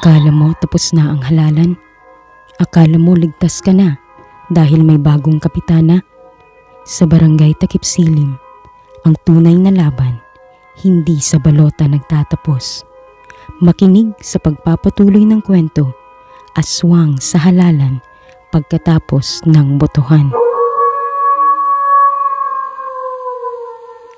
Akala mo tapos na ang halalan? Akala mo ligtas ka na dahil may bagong kapitana? Sa Barangay Takip Silim, ang tunay na laban hindi sa balota nagtatapos. Makinig sa pagpapatuloy ng kwento, aswang sa halalan pagkatapos ng botohan.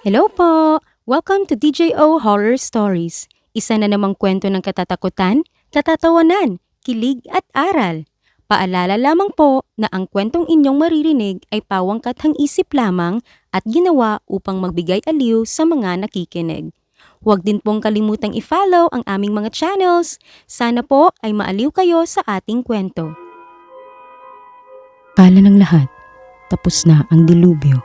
Hello po! Welcome to DJO Horror Stories. Isa na namang kwento ng katatakutan, katatawanan, kilig at aral. Paalala lamang po na ang kwentong inyong maririnig ay pawang kathang isip lamang at ginawa upang magbigay aliw sa mga nakikinig. Huwag din pong kalimutang i-follow ang aming mga channels. Sana po ay maaliw kayo sa ating kwento. Kala ng lahat, tapos na ang dilubyo.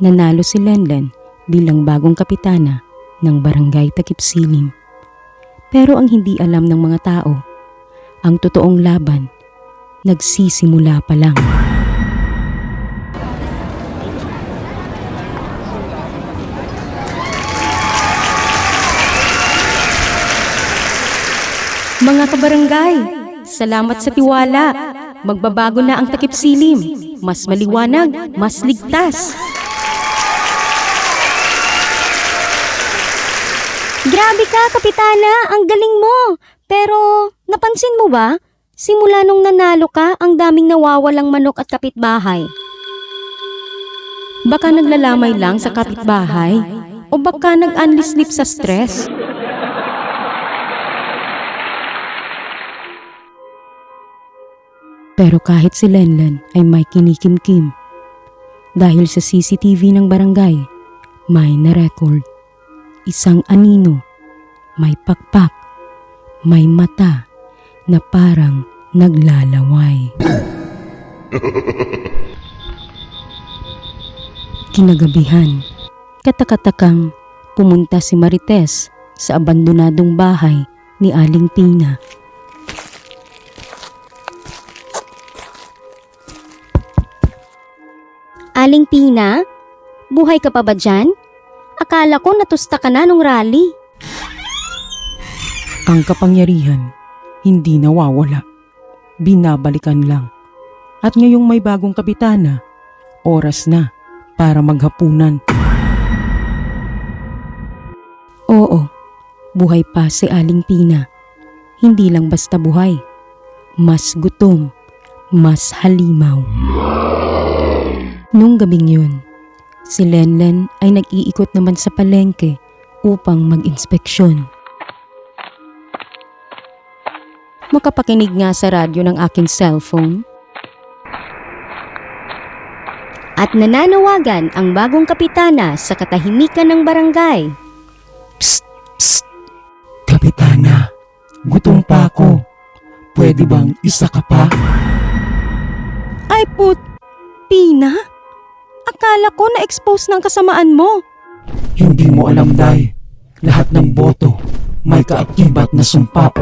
Nanalo si Lenlen bilang bagong kapitana ng Barangay Takip Silim. Pero ang hindi alam ng mga tao, ang totoong laban, nagsisimula pa lang. Mga kabarangay, salamat sa tiwala. Magbabago na ang Takip Silim. Mas maliwanag, mas ligtas. Grabe ka, Kapitana! Ang galing mo! Pero, napansin mo ba? Simula nung nanalo ka, ang daming nawawalang manok at kapitbahay. Baka naglalamay lang sa kapitbahay o baka nag-unli-sleep sa stress. Pero kahit si Lenlen ay may kinikim-kim. Dahil sa CCTV ng barangay, may na-record. Isang anino, may pakpak, may mata na parang naglalaway. Kinagabihan, katakatakang pumunta si Marites sa abandonadong bahay ni Aling Pina. Aling Pina, buhay ka pa ba dyan? Akala ko natusta ka na nung rally. Ang kapangyarihan, hindi nawawala. Binabalikan lang. At ngayong may bagong kapitana, oras na para maghapunan. Oo, buhay pa si Aling Pina. Hindi lang basta buhay. Mas gutom, mas halimaw. Nung gabing yun, si Lenlen ay nag-iikot naman sa palengke upang mag-inspeksyon. Makapakinig nga sa radyo ng aking cellphone. At nananawagan ang bagong kapitana sa katahimikan ng barangay. Psst! Psst! Kapitana, gutom pa ako. Pwede bang isa ka pa? Ay Pina? Akala ko na-expose ng kasamaan mo. Hindi mo alam, Day. Lahat ng boto may kaakibat na sumpa.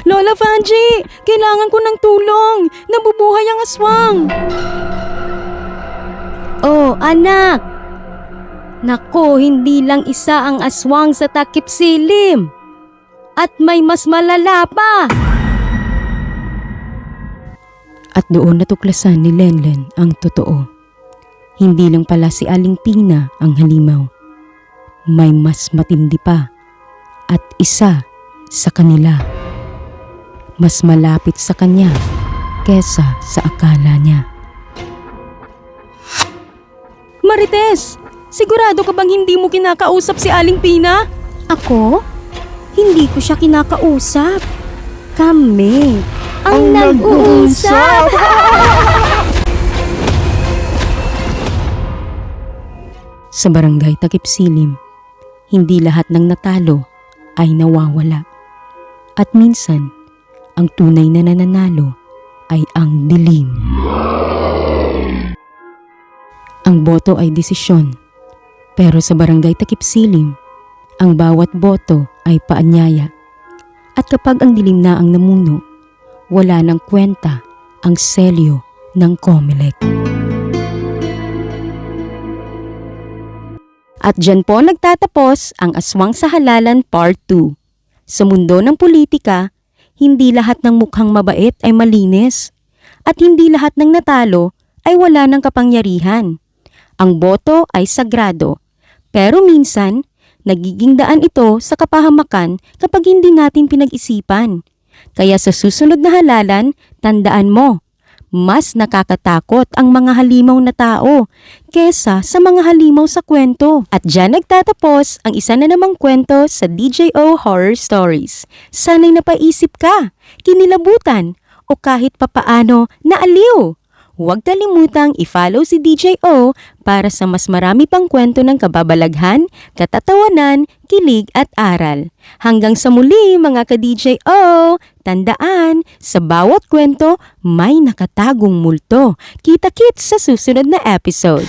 Lola Vanji, kailangan ko ng tulong. Nabubuhay ang aswang. Oh, anak! Nako, hindi lang isa ang aswang sa Takip Silim. At may mas malala pa. At doon natuklasan ni Lenlen ang totoo. Hindi lang pala si Aling Pina ang halimaw. May mas matindi pa. At isa sa kanila. Mas malapit sa kanya kesa sa akala niya. Marites! Sigurado ka bang hindi mo kinakausap si Aling Pina? Ako? Hindi ko siya kinakausap. Kami ang nag-uusap. Sa Barangay Takip Silim, hindi lahat ng natalo ay nawawala. At minsan, ang tunay na nananalo ay ang dilim. Ang boto ay desisyon, pero sa Barangay Takip Silim, ang bawat boto ay paanyaya. At kapag ang dilim na ang namuno, wala nang kwenta ang selyo ng COMELEC. At dyan po nagtatapos ang Aswang sa Halalan Part 2. Sa mundo ng politika, hindi lahat ng mukhang mabait ay malinis. At hindi lahat ng natalo ay wala ng kapangyarihan. Ang boto ay sagrado. Pero minsan, nagiging daan ito sa kapahamakan kapag hindi natin pinag-isipan. Kaya sa susunod na halalan, tandaan mo, mas nakakatakot ang mga halimaw na tao kesa sa mga halimaw sa kwento. At dyan nagtatapos ang isa na namang kwento sa DJO Horror Stories. Sana'y napaisip ka, kinilabutan, o kahit papaano naaliw. Huwag kalimutang i-follow si DJO para sa mas marami pang kwento ng kababalaghan, katatawanan, kilig at aral. Hanggang sa muli mga ka-DJO, tandaan, sa bawat kwento may nakatagong multo. Kita-kits sa susunod na episode.